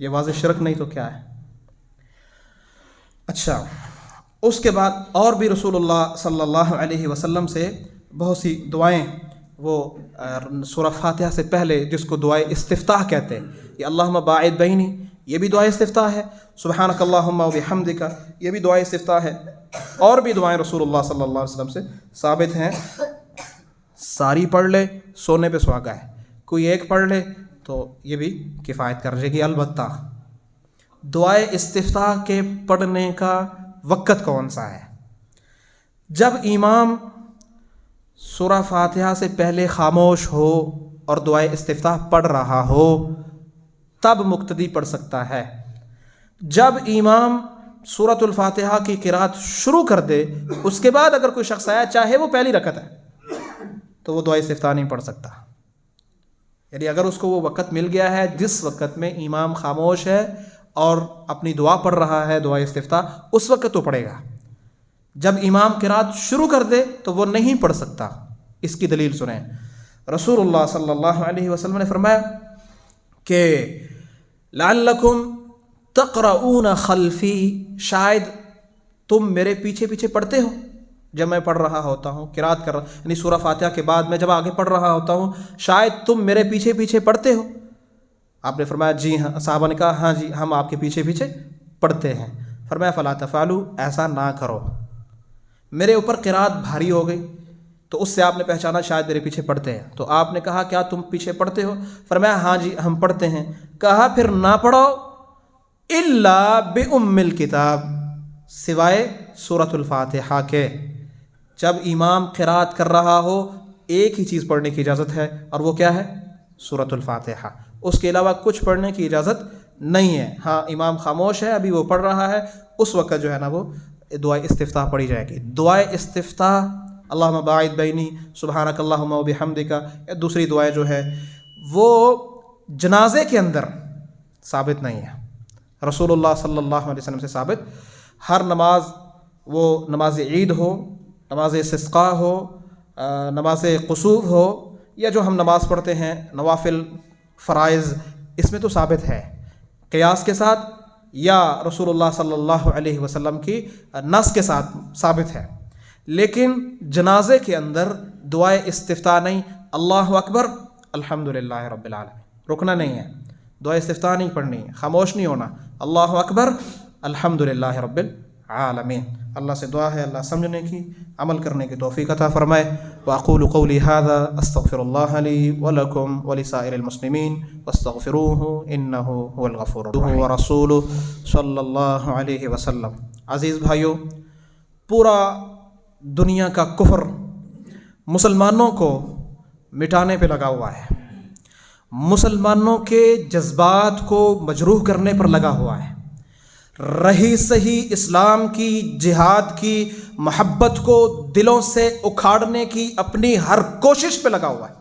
یہ واضح شرک نہیں تو کیا ہے؟ اچھا، اس کے بعد اور بھی رسول اللہ صلی اللہ علیہ وسلم سے بہت سی دعائیں، وہ سورہ فاتحہ سے پہلے جس کو دعائے استفتاح کہتے ہیں، یہ اللہم باعد بینی، یہ بھی دعائے استفتاح ہے، سبحانک اللہم و بحمدک، یہ بھی دعائے استفتاح ہے، اور بھی دعائیں رسول اللہ صلی اللہ علیہ وسلم سے ثابت ہیں۔ ساری پڑھ لے سونے پہ سہاگا ہے، کوئی ایک پڑھ لے تو یہ بھی کفایت کر جائے گی۔ البتہ دعائے استفتاح کے پڑھنے کا وقت کون سا ہے؟ جب امام سورہ فاتحہ سے پہلے خاموش ہو اور دعائے استفتاح پڑھ رہا ہو تب مقتدی پڑھ سکتا ہے۔ جب امام سورۃ الفاتحہ کی قرات شروع کر دے اس کے بعد اگر کوئی شخص آیا، چاہے وہ پہلی رکعت ہے، تو وہ دعائے استفتاح نہیں پڑھ سکتا۔ یعنی اگر اس کو وہ وقت مل گیا ہے جس وقت میں امام خاموش ہے اور اپنی دعا پڑھ رہا ہے، دعائے استفتاح، اس وقت تو پڑھے گا۔ جب امام قرات شروع کر دے تو وہ نہیں پڑھ سکتا۔ اس کی دلیل سنیں، رسول اللہ صلی اللہ علیہ وسلم نے فرمایا کہ لعلکم تقرؤون خلفی، شاید تم میرے پیچھے پیچھے پڑھتے ہو جب میں پڑھ رہا ہوتا ہوں، قرات کر رہا، یعنی سورہ فاتحہ کے بعد میں جب آگے پڑھ رہا ہوتا ہوں، شاید تم میرے پیچھے پیچھے پڑھتے ہو۔ آپ نے فرمایا جی ہاں، صحابہ نے کہا ہاں جی ہم آپ کے پیچھے پیچھے پڑھتے ہیں۔ فرمایا فلا تفعلوا، ایسا نہ کرو۔ میرے اوپر قرات بھاری ہو گئی تو اس سے آپ نے پہچانا شاید میرے پیچھے پڑھتے ہیں، تو آپ نے کہا کیا تم پیچھے پڑھتے ہو؟ فرمایا ہاں جی ہم پڑھتے ہیں۔ کہا پھر نہ پڑھو الا بام الکتاب، سوائے سورۃ الفاتحہ کے۔ جب امام قرات کر رہا ہو ایک ہی چیز پڑھنے کی اجازت ہے، اور وہ کیا ہے؟ سورۃ الفاتحہ، اس کے علاوہ کچھ پڑھنے کی اجازت نہیں ہے۔ ہاں امام خاموش ہے، ابھی وہ پڑھ رہا ہے، اس وقت جو ہے نا وہ دعائے استفتاح پڑھی جائے گی۔ دعائے استفتاح اللہم باعد بینی، سبحانک اللہم و بحمدک، یا دوسری دعائیں جو ہے وہ جنازے کے اندر ثابت نہیں ہے، رسول اللہ صلی اللہ علیہ وسلم سے ثابت۔ ہر نماز، وہ نماز عید ہو، نماز استسقاء ہو، نماز قصوف ہو، یا جو ہم نماز پڑھتے ہیں نوافل فرائض، اس میں تو ثابت ہے قیاس کے ساتھ یا رسول اللہ صلی اللہ علیہ وسلم کی نص کے ساتھ ثابت ہے۔ لیکن جنازے کے اندر دعائے استفتاح نہیں، اللہ اکبر الحمدللہ رب العالمین، رکنا نہیں ہے، دعائے استفتاح نہیں پڑھنی ہے، خاموش نہیں ہونا، اللہ اکبر الحمدللہ رب العالمین۔ اللہ سے دعا ہے اللہ سمجھنے کی، عمل کرنے کی توفیق عطا فرمائے۔ واقول قولی ھذا استغفر اللہ لی ولکم ولسائر المسلمین واستغفروہ انہ هو الغفور الرحیم ورسولہ صلی اللہ علیہ وسلم۔ عزیز بھائیو، پورا دنیا کا کفر مسلمانوں کو مٹانے پہ لگا ہوا ہے، مسلمانوں کے جذبات کو مجروح کرنے پر لگا ہوا ہے، رہی صحیح اسلام کی، جہاد کی محبت کو دلوں سے اکھاڑنے کی اپنی ہر کوشش پہ لگا ہوا ہے۔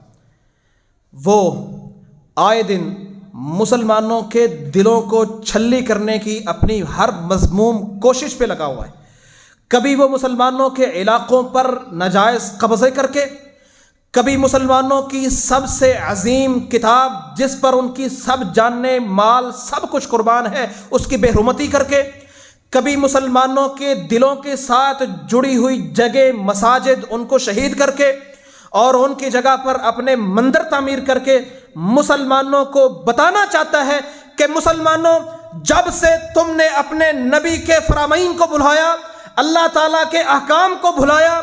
وہ آئے دن مسلمانوں کے دلوں کو چھلی کرنے کی اپنی ہر مذموم کوشش پہ لگا ہوا ہے۔ کبھی وہ مسلمانوں کے علاقوں پر ناجائز قبضے کر کے، کبھی مسلمانوں کی سب سے عظیم کتاب جس پر ان کی سب جانیں مال سب کچھ قربان ہے اس کی بے حرمتی کر کے، کبھی مسلمانوں کے دلوں کے ساتھ جڑی ہوئی جگہ مساجد ان کو شہید کر کے اور ان کی جگہ پر اپنے مندر تعمیر کر کے مسلمانوں کو بتانا چاہتا ہے کہ مسلمانوں، جب سے تم نے اپنے نبی کے فرامین کو بھلایا، اللہ تعالیٰ کے احکام کو بھلایا،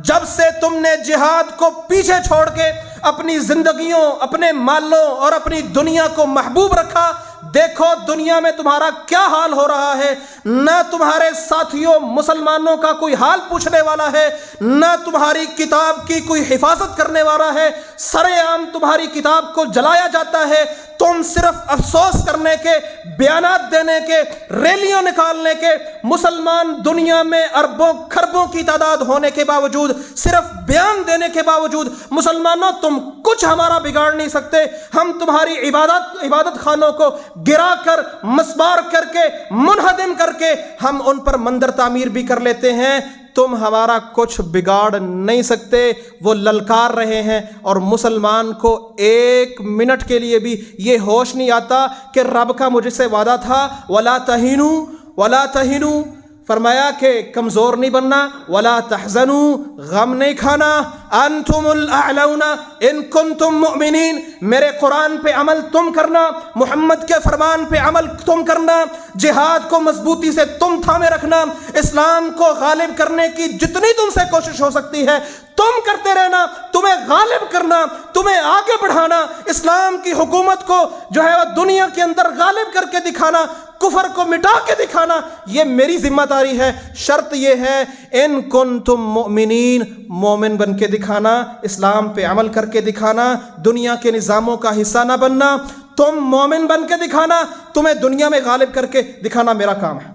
جب سے تم نے جہاد کو پیچھے چھوڑ کے اپنی زندگیوں، اپنے مالوں اور اپنی دنیا کو محبوب رکھا، دیکھو دنیا میں تمہارا کیا حال ہو رہا ہے۔ نہ تمہارے ساتھیوں مسلمانوں کا کوئی حال پوچھنے والا ہے، نہ تمہاری کتاب کی کوئی حفاظت کرنے والا ہے، سرے عام تمہاری کتاب کو جلایا جاتا ہے۔ تم صرف افسوس کرنے کے، بیانات دینے کے، ریلیاں نکالنے کے، مسلمان دنیا میں اربوں کھربوں کی تعداد ہونے کے باوجود، صرف بیان دینے کے باوجود، مسلمانوں تم کچھ ہمارا بگاڑ نہیں سکتے، ہم تمہاری عبادت خانوں کو گرا کر، مسمار کر کے، منہدم کر کے ہم ان پر مندر تعمیر بھی کر لیتے ہیں۔ تم ہمارا کچھ بگاڑ نہیں سکتے. وہ للکار رہے ہیں اور مسلمان کو ایک منٹ کے لیے بھی یہ ہوش نہیں آتا کہ رب کا مجھ سے وعدہ تھا ولا تہینوا ولا تہینوا، فرمایا کہ کمزور نہیں بننا، ولا تحزنوا، غم نہیں کھانا، انتم الاعلون ان کنتم مؤمنین، میرے قرآن پہ عمل تم کرنا، محمد کے فرمان پہ عمل تم کرنا، جہاد کو مضبوطی سے تم تھامے رکھنا، اسلام کو غالب کرنے کی جتنی تم سے کوشش ہو سکتی ہے تم کرتے رہنا، تمہیں غالب کرنا، تمہیں آگے بڑھانا، اسلام کی حکومت کو جو ہے وہ دنیا کے اندر غالب کر کے دکھانا، کفر کو مٹا کے دکھانا، یہ میری ذمہ داری ہے. شرط یہ ہے ان کنتم مؤمنین، مومن بن کے دکھانا، اسلام پہ عمل کر کے دکھانا، دنیا کے نظاموں کا حصہ نہ بننا. تم مومن بن کے دکھانا، تمہیں دنیا میں غالب کر کے دکھانا میرا کام ہے.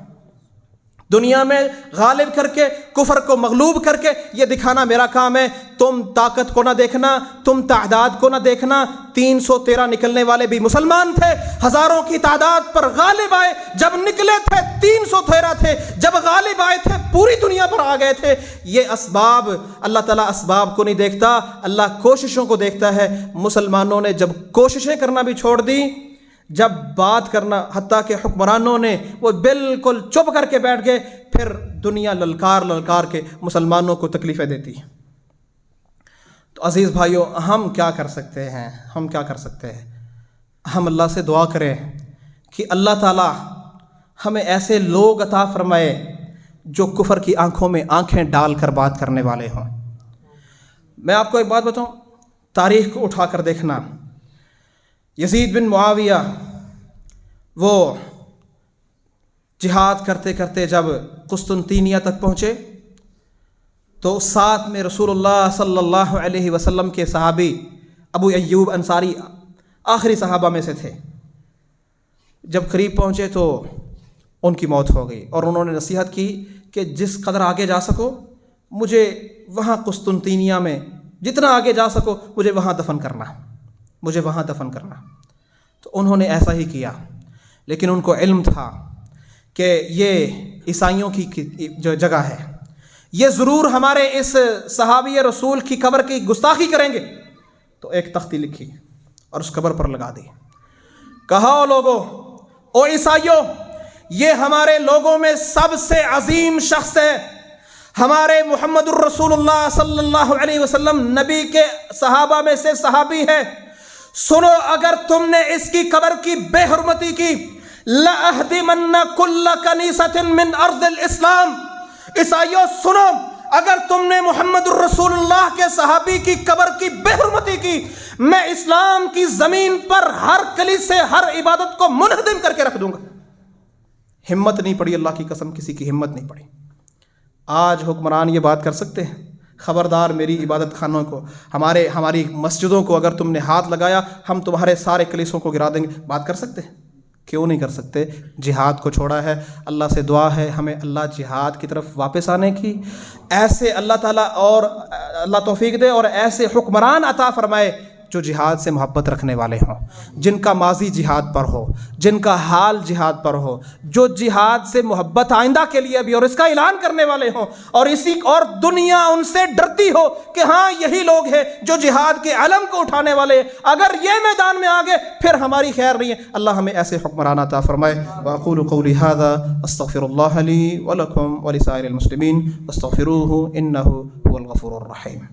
دنیا میں غالب کر کے، کفر کو مغلوب کر کے یہ دکھانا میرا کام ہے. تم طاقت کو نہ دیکھنا، تم تعداد کو نہ دیکھنا. 313 نکلنے والے بھی مسلمان تھے، ہزاروں کی تعداد پر غالب آئے. جب نکلے تھے 313 تھے، جب غالب آئے تھے پوری دنیا پر آ گئے تھے. یہ اسباب، اللہ تعالیٰ اسباب کو نہیں دیکھتا، اللہ کوششوں کو دیکھتا ہے. مسلمانوں نے جب کوششیں کرنا بھی چھوڑ دی، جب بات کرنا، حتیٰ کہ حکمرانوں نے وہ بالکل چپ کر کے بیٹھ گئے، پھر دنیا للکار للکار کے مسلمانوں کو تکلیفیں دیتی. تو عزیز بھائیوں، ہم کیا کر سکتے ہیں؟ ہم کیا کر سکتے ہیں؟ ہم اللہ سے دعا کریں کہ اللہ تعالیٰ ہمیں ایسے لوگ عطا فرمائے جو کفر کی آنکھوں میں آنکھیں ڈال کر بات کرنے والے ہوں. میں آپ کو ایک بات بتاؤں، تاریخ کو اٹھا کر دیکھنا. یزید بن معاویہ وہ جہاد کرتے کرتے جب قسطنطینیہ تک پہنچے تو ساتھ میں رسول اللہ صلی اللہ علیہ وسلم کے صحابی ابو ایوب انصاری آخری صحابہ میں سے تھے. جب قریب پہنچے تو ان کی موت ہو گئی اور انہوں نے نصیحت کی کہ جس قدر آگے جا سکو مجھے وہاں قسطنطینیہ میں جتنا آگے جا سکو مجھے وہاں دفن کرنا، مجھے وہاں دفن کرنا. تو انہوں نے ایسا ہی کیا، لیکن ان کو علم تھا کہ یہ عیسائیوں کی جو جگہ ہے، یہ ضرور ہمارے اس صحابی رسول کی قبر کی گستاخی کریں گے. تو ایک تختی لکھی اور اس قبر پر لگا دی. کہا او لوگو، او عیسائیوں، یہ ہمارے لوگوں میں سب سے عظیم شخص ہے، ہمارے محمد الرسول اللہ صلی اللہ علیہ وسلم نبی کے صحابہ میں سے صحابی ہے. سنو، اگر تم نے اس کی قبر کی بے حرمتی کی، لَأَهْدِمَنَّ كُلَّ كَنِيسَةٍ مِّنْ أَرْضِ الْإِسْلَامِ، عیسائیوں سنو، اگر تم نے محمد الرسول اللہ کے صحابی کی قبر کی بے حرمتی کی، میں اسلام کی زمین پر ہر کلیسے، ہر عبادت کو منہدم کر کے رکھ دوں گا. ہمت نہیں پڑی، اللہ کی قسم کسی کی ہمت نہیں پڑی. آج حکمران یہ بات کر سکتے ہیں؟ خبردار میری عبادت خانوں کو، ہماری مسجدوں کو اگر تم نے ہاتھ لگایا ہم تمہارے سارے کلیسوں کو گرا دیں گے. بات کر سکتے ہیں؟ کیوں نہیں کر سکتے؟ جہاد کو چھوڑا ہے. اللہ سے دعا ہے ہمیں اللہ جہاد کی طرف واپس آنے کی، ایسے اللہ تعالیٰ اور اللہ توفیق دے اور ایسے حکمران عطا فرمائے جو جہاد سے محبت رکھنے والے ہوں، جن کا ماضی جہاد پر ہو، جن کا حال جہاد پر ہو، جو جہاد سے محبت آئندہ کے لیے بھی اور اس کا اعلان کرنے والے ہوں، اور دنیا ان سے ڈرتی ہو کہ ہاں یہی لوگ ہیں جو جہاد کے علم کو اٹھانے والے ہیں. اگر یہ میدان میں آگے پھر ہماری خیر نہیں ہے. اللہ ہمیں ایسے حکمران عطا فرمائے. واقول قولی ھذا استغفر اللہ لی ولکم ولسائر المسلمین واستغفروہ انہ هو الغفور الرحیم.